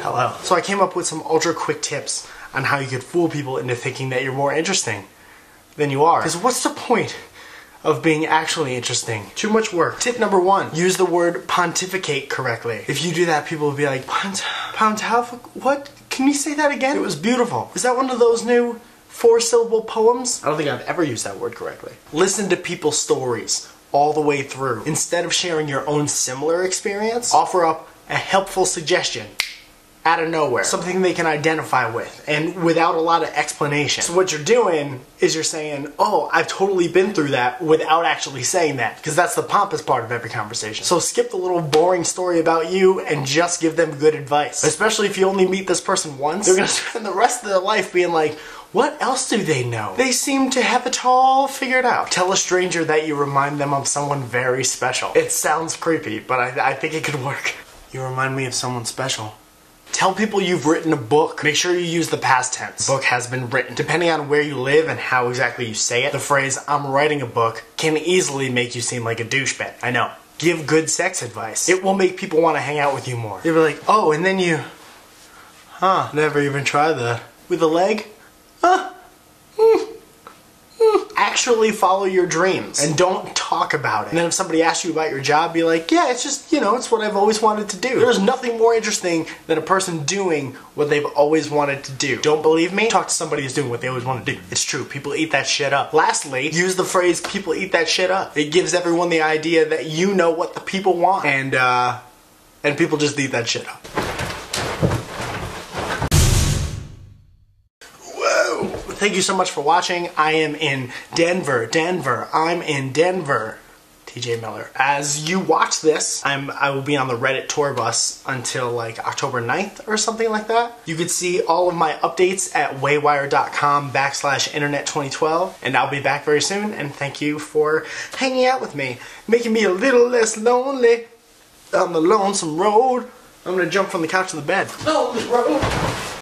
Hello. So I came up with some ultra quick tips on how you could fool people into thinking that you're more interesting than you are. Because what's the point of being actually interesting? Too much work. Tip number 1, use the word pontificate correctly. If you do that, people will be like, what? Can you say that again? It was beautiful. Is that one of those new 4-syllable poems? I don't think I've ever used that word correctly. Listen to people's stories all the way through. Instead of sharing your own similar experience, offer up a helpful suggestion out of nowhere. Something they can identify with and without a lot of explanation. So what you're doing is you're saying, oh, I've totally been through that without actually saying that, because that's the pompous part of every conversation. So skip the little boring story about you and just give them good advice. Especially if you only meet this person once, they're gonna spend the rest of their life being like, what else do they know? They seem to have it all figured out. Tell a stranger that you remind them of someone very special. It sounds creepy, but I think it could work. You remind me of someone special. Tell people you've written a book. Make sure you use the past tense. The book has been written. Depending on where you live and how exactly you say it, the phrase, I'm writing a book, can easily make you seem like a douchebag. I know. Give good sex advice. It will make people want to hang out with you more. They'll be like, oh, and then you... never even tried that. With a leg? Actually follow your dreams and don't talk about it. And then if somebody asks you about your job, be like, yeah, it's just, you know, it's what I've always wanted to do. There's nothing more interesting than a person doing what they've always wanted to do. Don't believe me? Talk to somebody who's doing what they always want to do. It's true. People eat that shit up. Lastly, use the phrase, people eat that shit up. It gives everyone the idea that you know what the people want. And people just eat that shit up. Thank you so much for watching. I am in Denver. I'm in Denver. TJ Miller. As you watch this, I will be on the Reddit tour bus until like October 9th or something like that. You can see all of my updates at waywire.com/internet2012, and I'll be back very soon, and thank you for hanging out with me, making me a little less lonely on the lonesome road. I'm gonna jump from the couch to the bed. Lonely road.